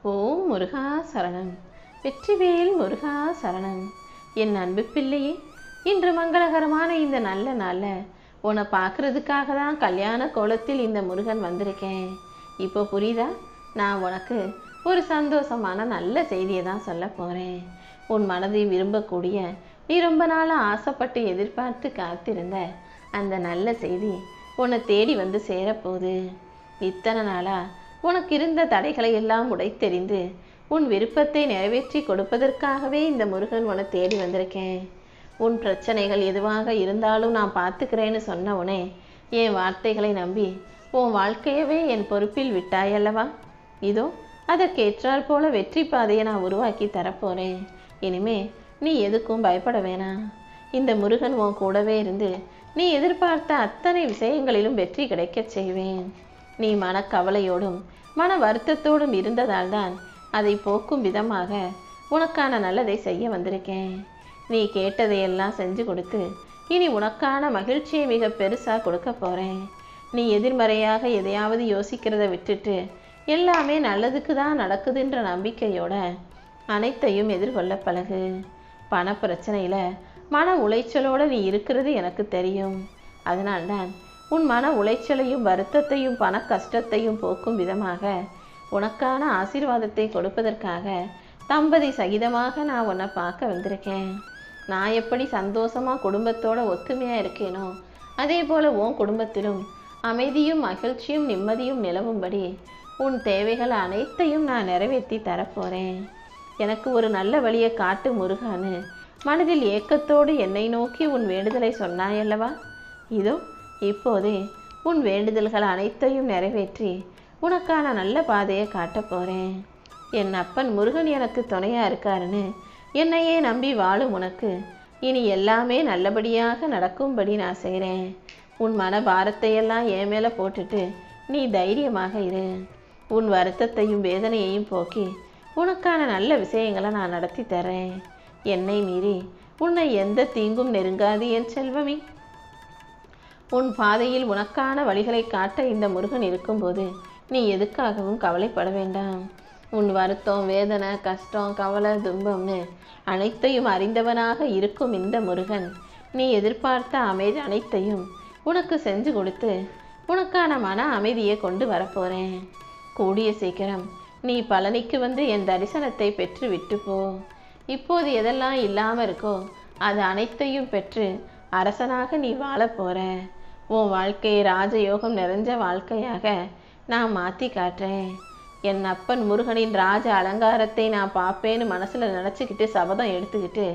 ஓம் முருகா சரணம். வெற்றிவேல் முருகா சரணம். என் அன்பு பிள்ளையே, இன்று மங்களகரமான இந்த நல்ல நாளில் உன்னை பார்க்கறதுக்காக தான் கல்யாண கோலத்தில் இந்த முருகன் வந்திருக்கேன். இப்போ புரியுதா? நான் உனக்கு ஒரு சந்தோஷமான நல்ல செய்தியை தான் சொல்ல போகிறேன். உன் மனதை விரும்பக்கூடிய, நீ ரொம்ப நாளாக ஆசைப்பட்டு எதிர்பார்த்து காத்திருந்த அந்த நல்ல செய்தி உன்னை தேடி வந்து சேரப்போகுது. இத்தனை நாளாக உனக்கு இருந்த தடைகளை எல்லாம் உடைத்தெறிந்து உன் விருப்பத்தை நிறைவேற்றி கொடுப்பதற்காகவே இந்த முருகன் உன்னை தேடி வந்திருக்கேன். உன் பிரச்சனைகள் எதுவாக இருந்தாலும் நான் பார்த்துக்கிறேன்னு சொன்ன உடனே என் வார்த்தைகளை நம்பி உன் வாழ்க்கையவே என் பொறுப்பில் விட்டாயல்லவா? இதோ அதற்கேற்றாற் போல வெற்றி பாதையை நான் உருவாக்கி தரப்போகிறேன். இனிமே நீ எதுக்கும் பயப்பட வேணாம். இந்த முருகன் உன் கூடவே இருந்து நீ எதிர்பார்த்த அத்தனை விஷயங்களிலும் வெற்றி கிடைக்கச் செய்வேன். நீ மனக்கவலையோடும் மன வருத்தத்தோடும் இருந்ததால் தான் அதை போக்கும் விதமாக உனக்கான நல்லதை செய்ய வந்திருக்கேன். நீ கேட்டதையெல்லாம் செஞ்சு கொடுத்து இனி உனக்கான மகிழ்ச்சியை மிக பெருசாக கொடுக்க போகிறேன். நீ எதிர்மறையாக எதையாவது யோசிக்கிறத விட்டுட்டு எல்லாமே நல்லதுக்கு தான் நடக்குதுன்ற நம்பிக்கையோட அனைத்தையும் எதிர்கொள்ள பழகு. பண பிரச்சனையில் மன உளைச்சலோடு நீ இருக்கிறது எனக்கு தெரியும். அதனால்தான் உன் மன உளைச்சலையும் வருத்தத்தையும் பண கஷ்டத்தையும் போக்கும் விதமாக உனக்கான ஆசீர்வாதத்தை கொடுப்பதற்காக தம்பதி சகிதமாக நான் உன்னை பார்க்க வந்திருக்கேன். நான் எப்படி சந்தோஷமாக குடும்பத்தோட ஒத்துமையாக இருக்கேனோ அதே போல் உன் குடும்பத்திலும் அமைதியும் மகிழ்ச்சியும் நிம்மதியும் நிலவும்படி உன் தேவைகள் அனைத்தையும் நான் நிறைவேற்றி தரப்போகிறேன். எனக்கு ஒரு நல்ல வழியை காட்டு முருகான்னு மனதில் ஏக்கத்தோடு என்னை நோக்கி உன் வேண்டுதலை சொன்னாயல்லவா? இதோ இப்போதே உன் வேண்டுதல்கள் அனைத்தையும் நிறைவேற்றி உனக்கான நல்ல பாதையை காட்டப் போகிறேன். என் அப்பன் முருகன் எனக்கு துணையாக இருக்காருன்னு என்னையே நம்பி வாழும் உனக்கு இனி எல்லாமே நல்லபடியாக நடக்கும்படி நான் செய்கிறேன். உன் மன பாரத்தையெல்லாம் என் மேலே போட்டுட்டு நீ தைரியமாக இரு. உன் வருத்தத்தையும் வேதனையையும் போக்கி உனக்கான நல்ல விஷயங்களை நான் நடத்தி தரேன். என்னை மீறி உன்னை எந்த தீங்கும் நெருங்காது என் செல்வமே. உன் பாதையில் உனக்கான வழிகளை காட்ட இந்த முருகன் இருக்கும்போது நீ எதுக்காகவும் கவலைப்பட வேண்டாம். உன் வருத்தம் வேதனை கஷ்டம் கவலை துன்பம்னு அனைத்தையும் அறிந்தவனாக இருக்கும் இந்த முருகன் நீ எதிர்பார்த்த அமைதி அனைத்தையும் உனக்கு செஞ்சு கொடுத்து உனக்கான மன அமைதியை கொண்டு வரப்போகிறேன். கூடிய சீக்கிரம் நீ பழனிக்கு வந்து என் தரிசனத்தை பெற்று விட்டு போ. இப்போது எதெல்லாம் இல்லாமல் இருக்கோ அது அனைத்தையும் பெற்று அரசனாக நீ வாழ போகிற. உன் வாழ்க்கையை ராஜயோகம் நிறைஞ்ச வாழ்க்கையாக நான் மாற்றி காட்டுறேன். என் அப்பன் முருகனின் ராஜ அலங்காரத்தை நான் பார்ப்பேன்னு மனசில் நினச்சிக்கிட்டு சபதம் எடுத்துக்கிட்டு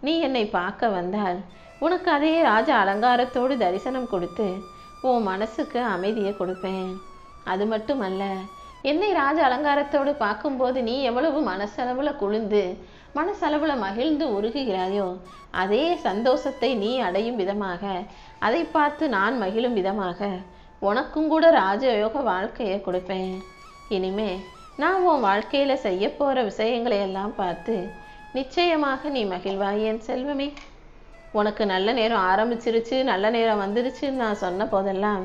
நீ என்னை பார்க்க வந்தால் உனக்கு அதே ராஜ அலங்காரத்தோடு தரிசனம் கொடுத்து உன் மனசுக்கு அமைதியை கொடுப்பேன். அது மட்டுமல்ல, என்னை ராஜ அலங்காரத்தோடு பார்க்கும்போது நீ எவ்வளவு மனசளவில் குளிர்ந்து மனசளவில் மகிழ்ந்து உருகுகிறாயோ அதே சந்தோஷத்தை நீ அடையும் விதமாக அதை பார்த்து நான் மகிழும் விதமாக உனக்கும் கூட ராஜயோக வாழ்க்கையை கொடுப்பேன். இனிமே நான் உன் வாழ்க்கையில் செய்ய போகிற விஷயங்களை எல்லாம் பார்த்து நிச்சயமாக நீ மகிழ்வாய் என் செல்வமே. உனக்கு நல்ல நேரம் ஆரம்பிச்சிருச்சு, நல்ல நேரம் வந்துருச்சுன்னு நான் சொன்ன போதெல்லாம்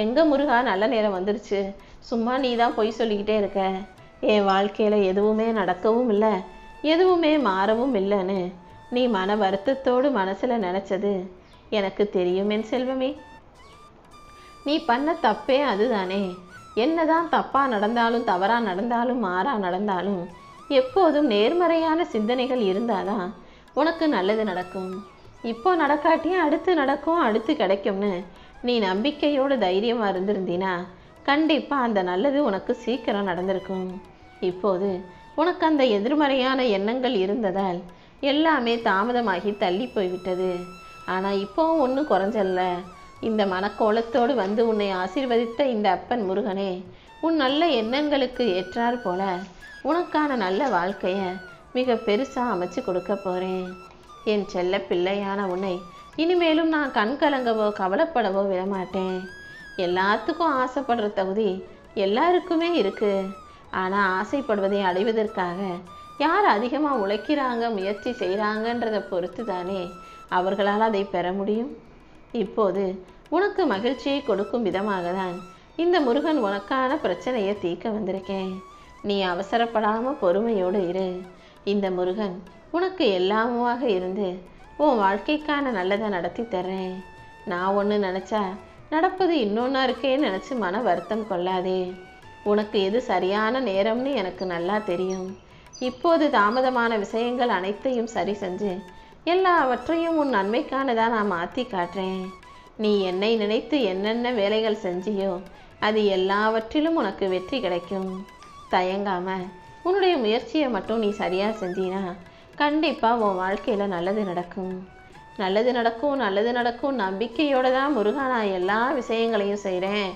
எங்கே முருகா நல்ல நேரம் வந்துருச்சு, சும்மா நீ தான் பொய் சொல்லிக்கிட்டே இருக்க, என் வாழ்க்கையில் எதுவுமே நடக்கவும் இல்லை எதுவுமே மாறவும் இல்லைன்னு நீ மன வருத்தத்தோடு மனசில் நினச்சது எனக்கு தெரியும் என் செல்வமே. நீ பண்ண தப்பே அதுதானே. என்னதான் தப்பாக நடந்தாலும் தவறாக நடந்தாலும் மாறாக நடந்தாலும் எப்போதும் நேர்மறையான சிந்தனைகள் இருந்தாதான் உனக்கு நல்லது நடக்கும். இப்போ நடக்காட்டியும் அடுத்து நடக்கும், அடுத்து கிடைக்கும்னு நீ நம்பிக்கையோடு தைரியமாக இருந்திருந்தீனா கண்டிப்பாக அந்த நல்லது உனக்கு சீக்கிரம் நடந்திருக்கும். இப்போது உனக்கு அந்த எதிர்மறையான எண்ணங்கள் இருந்ததால் எல்லாமே தாமதமாகி தள்ளி போய்விட்டது. ஆனால் இப்போவும் ஒன்றும் குறைஞ்சல்ல. இந்த மனக்கோலத்தோடு வந்து உன்னை ஆசீர்வதித்த இந்த அப்பன் முருகனே உன் நல்ல எண்ணங்களுக்கு ஏற்றாற் போல உனக்கான நல்ல வாழ்க்கையை மிக பெருசாக அமைச்சு கொடுக்க போகிறேன். என் செல்ல பிள்ளையான உன்னை இனிமேலும் நான் கண் கலங்கவோ கவலைப்படவோ விடமாட்டேன். எல்லாத்துக்கும் ஆசைப்படுற தகுதி எல்லாருக்குமே இருக்குது. ஆனால் ஆசைப்படுவதை அடைவதற்காக யார் அதிகமாக உழைக்கிறாங்க முயற்சி செய்கிறாங்கன்றதை பொறுத்து தானே அவர்களால் அதை பெற முடியும். இப்போது உனக்கு மகிழ்ச்சியை கொடுக்கும் விதமாக தான் இந்த முருகன் உனக்கான பிரச்சனையை தீர்க்க வந்திருக்கேன். நீ அவசரப்படாமல் பொறுமையோடு இரு. இந்த முருகன் உனக்கு எல்லாமுமாக இருந்து உன் வாழ்க்கைக்கான நல்லதை நடத்தி தர்றேன். நான் ஒன்று நினச்சா நடப்பது இன்னொன்னா இருக்கேன்னு நினச்சி மன வருத்தம் கொள்ளாதே. உனக்கு எது சரியான நேரம்னு எனக்கு நல்லா தெரியும். இப்போது தாமதமான விஷயங்கள் அனைத்தையும் சரி செஞ்சு எல்லாவற்றையும் உன் நன்மைக்கானதாக நான் மாற்றி காட்டுறேன். நீ என்னை நினைத்து என்னென்ன வேலைகள் செஞ்சியோ அது எல்லாவற்றிலும் உனக்கு வெற்றி கிடைக்கும். தயங்காம உன்னுடைய முயற்சியை மட்டும் நீ சரியாக செஞ்சினா கண்டிப்பாக உன் வாழ்க்கையில் நல்லது நடக்கும். நல்லது நடக்கும், நல்லது நடக்கும் நம்பிக்கையோடு தான் முருகா நான் எல்லா விஷயங்களையும் செய்கிறேன்.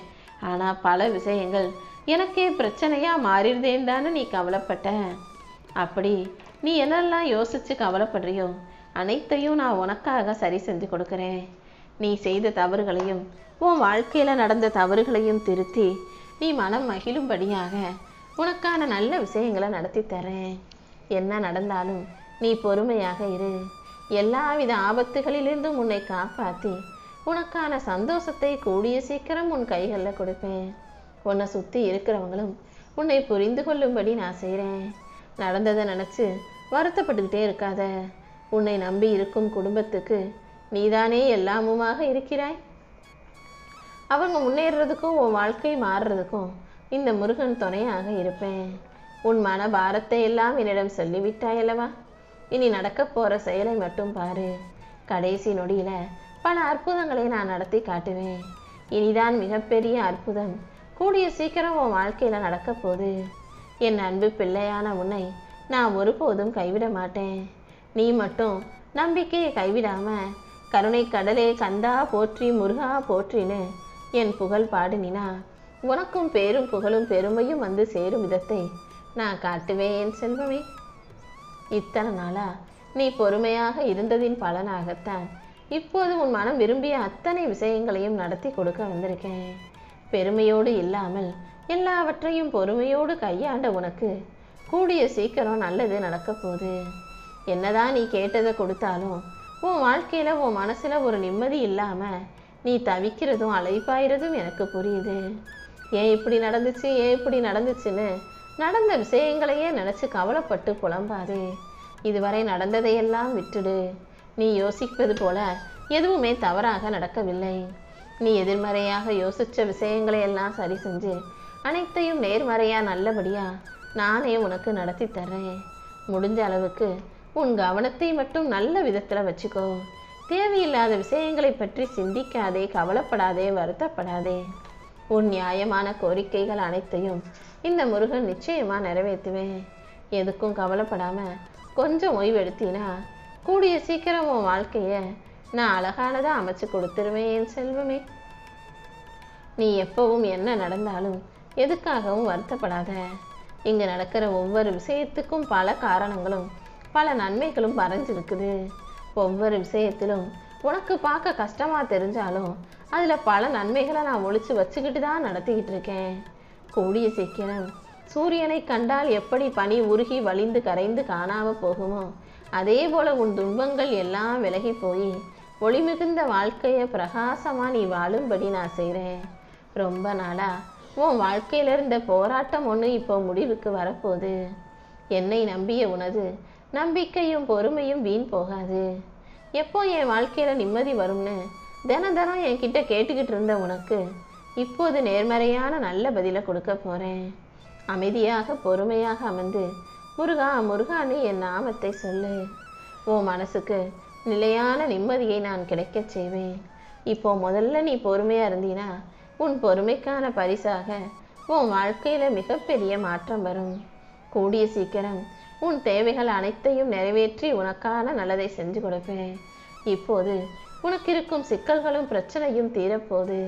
ஆனால் பல விஷயங்கள் எனக்கே பிரச்சனையாக மாறிடுதேன்னு தானே நீ கவலைப்பட்ட. அப்படி நீ என்னெல்லாம் யோசித்து கவலைப்படுறியோ அனைத்தையும் நான் உனக்காக சரி செஞ்சு கொடுக்குறேன். நீ செய்த தவறுகளையும் உன் வாழ்க்கையில் நடந்த தவறுகளையும் திருத்தி நீ மனம் மகிழும்படியாக உனக்கான நல்ல விஷயங்களை நடத்தி தரேன். என்ன நடந்தாலும் நீ பொறுமையாக இரு. எல்லாவித ஆபத்துகளிலிருந்தும் உன்னை காப்பாற்றி உனக்கான சந்தோஷத்தை கூடிய சீக்கிரம் உன் கைகளில் கொடுப்பேன். உன்னை சுற்றி இருக்கிறவங்களும் உன்னை புரிந்து கொள்ளும்படி நான் செய்கிறேன். நடந்ததை நினச்சி வருத்தப்பட்டுக்கிட்டே இருக்காத. உன்னை நம்பி இருக்கும் குடும்பத்துக்கு நீதானே எல்லாமுமாக இருக்கிறாய். அவங்க முன்னேறதுக்கும் உன் வாழ்க்கை மாறுறதுக்கும் இந்த முருகன் துணையாக இருப்பேன். உன் மன பாரத்தை எல்லாம் என்னிடம் சொல்லிவிட்டாயல்லவா? இனி நடக்க போகிற செயலை மட்டும் பாரு. கடைசி நொடியில் பல அற்புதங்களை நான் நடத்தி காட்டுவேன். இனிதான் மிகப்பெரிய அற்புதம் கூடிய சீக்கிரம் உன் வாழ்க்கையில் நடக்க போகுது. என் அன்பு பிள்ளையான உன்னை நான் ஒருபோதும் கைவிட மாட்டேன். நீ மட்டும் நம்பிக்கையை கைவிடாம கருணை கடலே கந்தா போற்றி முருகா போற்றின்னு என் புகழ் பாடினா உனக்கும் பேரும் புகழும் பெருமையும் வந்து சேரும் விதத்தை நான் காட்டுவேன் என் செல்வமே. இத்தனை நாளா நீ பொறுமையாக இருந்ததின் பலனாகத்தான் இப்போது உன் மனம் விரும்பிய அத்தனை விஷயங்களையும் நடத்தி கொடுக்க வந்திருக்கேன். பெருமையோடு இல்லாமல் எல்லாவற்றையும் பொறுமையோடு கையாண்ட உனக்கு கூடிய சீக்கிரம் நல்லது நடக்க போகுது. என்னதான் நீ கேட்டதை கொடுத்தாலும் உன் வாழ்க்கையில் உன் மனசில் ஒரு நிம்மதி இல்லாமல் நீ தவிக்கிறதும் அலைப்பாயிறதும் எனக்கு புரியுது. ஏன் இப்படி நடந்துச்சு, ஏன் இப்படி நடந்துச்சுன்னு நடந்த விஷயங்களையே நினச்சி கவலைப்பட்டு புலம்பாதே. இதுவரை நடந்ததையெல்லாம் விட்டுடு. நீ யோசிப்பது போல எதுவுமே தவறாக நடக்கவில்லை. நீ எதிர்மறையாக யோசித்த விஷயங்களை எல்லாம் சரி செஞ்சு அனைத்தையும் நேர்மறையாக நல்லபடியாக நானே உனக்கு நடத்தி தர்றேன். முடிஞ்ச அளவுக்கு உன் கவனத்தை மட்டும் நல்ல விதத்தில் வச்சுக்கோ. தேவையில்லாத விஷயங்களை பற்றி சிந்திக்காதே, கவலைப்படாதே, வருத்தப்படாதே. உன் நியாயமான கோரிக்கைகள் அனைத்தையும் இந்த முருகன் நிச்சயமாக நிறைவேற்றுவேன். எதுக்கும் கவலைப்படாமல் கொஞ்சம் ஓய்வெடுத்தினா கூடிய சீக்கிரம் உன் வாழ்க்கையை நான் அழகானதாக அமைச்சு கொடுத்துருவேன் என் செல்வமே. நீ எப்பவும் என்ன நடந்தாலும் எதுக்காகவும் வருத்தப்படாத. இங்கே நடக்கிற ஒவ்வொரு விஷயத்துக்கும் பல காரணங்களும் பல நன்மைகளும் மறைஞ்சிருக்குது. ஒவ்வொரு விஷயத்திலும் உனக்கு பார்க்க கஷ்டமாக தெரிஞ்சாலும் அதில் பல நன்மைகளை நான் ஒழிச்சு வச்சுக்கிட்டு தான் நடத்திக்கிட்டு இருக்கேன். கூடிய சீக்கிரம் சூரியனை கண்டால் எப்படி பனி உருகி வலிந்து கரைந்து காணாமல் போகுமோ அதே போல் உன் துன்பங்கள் எல்லாம் விலகி போய் ஒளி மிகுந்த வாழ்க்கையை பிரகாசமாக நீ வாழும்படி நான் செய்கிறேன். ரொம்ப நாளாக உன் வாழ்க்கையில் இருந்த போராட்டம் ஒன்று இப்போ முடிவுக்கு வரப்போகுது. என்னை நம்பிய உனது நம்பிக்கையும் பொறுமையும் வீண் போகாது. எப்போ என் வாழ்க்கையில் நிம்மதி வரும்னு தினம் தினம் என்கிட்ட கேட்டுக்கிட்டு இருந்த உனக்கு இப்போது நேர்மறையான நல்ல பதிலை கொடுக்க போகிறேன். அமைதியாக பொறுமையாக அமர்ந்து முருகா முருகான்னு என் நாமத்தை சொல்லு. உன் மனசுக்கு நிலையான நிம்மதியை நான் கிடைக்கச் செய்வேன். இப்போ முதல்ல நீ பொறுமையாக இருந்தீனா உன் பொறுமைக்கான பரிசாக உன் வாழ்க்கையில் மிகப்பெரிய மாற்றம் வரும். கூடிய சீக்கிரம் உன் தேவைகள் அனைத்தையும் நிறைவேற்றி உனக்கான நல்லதை செஞ்சு கொடுப்பேன். இப்போது உனக்கு இருக்கும் சிக்கல்களும் பிரச்சனையும் தீரப்போது.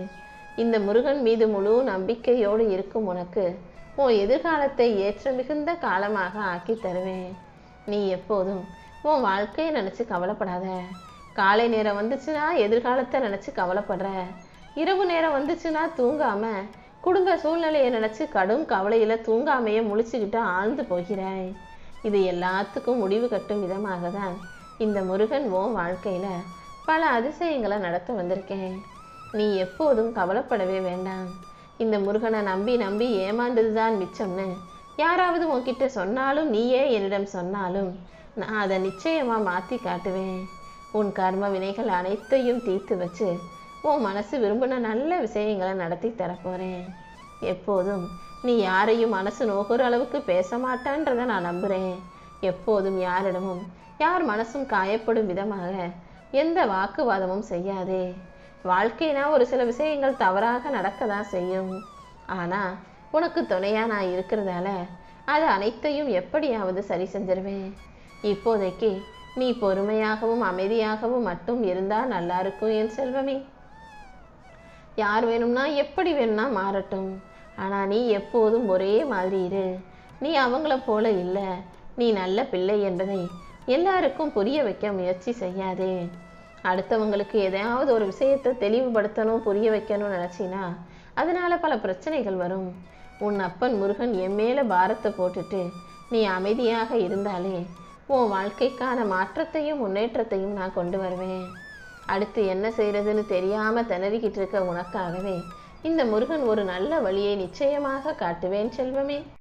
இந்த முருகன் மீது முழு நம்பிக்கையோடு இருக்கும் உனக்கு உன் எதிர்காலத்தை ஏற்ற மிகுந்த காலமாக ஆக்கி தருவேன். நீ எப்போதும் உன் வாழ்க்கையை நினச்சி கவலைப்படாத. காலை நேரம் வந்துச்சுன்னா எதிர்காலத்தை நினச்சி கவலைப்படுற. இரவு நேரம் வந்துச்சுன்னா தூங்காமல் குடும்ப சூழ்நிலையை நினச்சி கடும் கவலையில் தூங்காமையே முழிச்சுக்கிட்டு ஆழ்ந்து போகிறாய். இது எல்லாத்துக்கும் முடிவு கட்டும் விதமாக தான் இந்த முருகன் உன் வாழ்க்கையில் பல அதிசயங்களை நடத்த வந்திருக்கேன். நீ எப்போதும் கவலைப்படவே வேண்டாம். இந்த முருகனை நம்பி நம்பி ஏமாந்தது தான் மிச்சம்னு யாராவது உன்கிட்ட சொன்னாலும் நீயே என்னிடம் சொன்னாலும் நான் அதை நிச்சயமாக மாற்றி காட்டுவேன். உன் கர்ம வினைகள் அனைத்தையும் தீர்த்து வச்சு உன் மனசு விரும்பின நல்ல விஷயங்களை நடத்தி தரப்போகிறேன். எப்போதும் நீ யாரையும் மனசு நோக்குற அளவுக்கு பேச மாட்டான்றதை நான் நம்புகிறேன். எப்போதும் யாரிடமும் யார் மனசும் காயப்படும் விதமாக எந்த வாக்குவாதமும் செய்யாதே. வாழ்க்கைனா ஒரு சில விஷயங்கள் தவறாக நடக்க தான் செய்யும். ஆனால் உனக்கு துணையாக நான் இருக்கிறதால அது அனைத்தையும் எப்படியாவது சரி செஞ்சிருவேன். இப்போதைக்கு நீ பொறுமையாகவும் அமைதியாகவும் மட்டும் இருந்தால் நல்லா இருக்கும் என் செல்வமே. யார் வேணும்னா எப்படி வேணும்னா மாறட்டும், ஆனால் நீ எப்போதும் ஒரே மாதிரி இரு. நீ அவங்கள போல இல்லை. நீ நல்ல பிள்ளை என்பதை எல்லாருக்கும் புரிய வைக்க முயற்சி செய்யாதே. அடுத்தவங்களுக்கு எதையாவது ஒரு விஷயத்தை தெளிவுபடுத்தணும், புரிய வைக்கணும்னு நினச்சினா அதனால பல பிரச்சனைகள் வரும். உன் அப்பன் முருகன் என் மேலே பாரத்தை போட்டுட்டு நீ அமைதியாக இருந்தாலே உன் வாழ்க்கைக்கான மாற்றத்தையும் முன்னேற்றத்தையும் நான் கொண்டு வருவேன். அடுத்து என்ன செய்யறதுன்னு தெரியாமல் திணறிக்கிட்டு இருக்க உனக்காகவே இந்த முருகன் ஒரு நல்ல வழியை நிச்சயமாக காட்டுவேன் செல்வமே.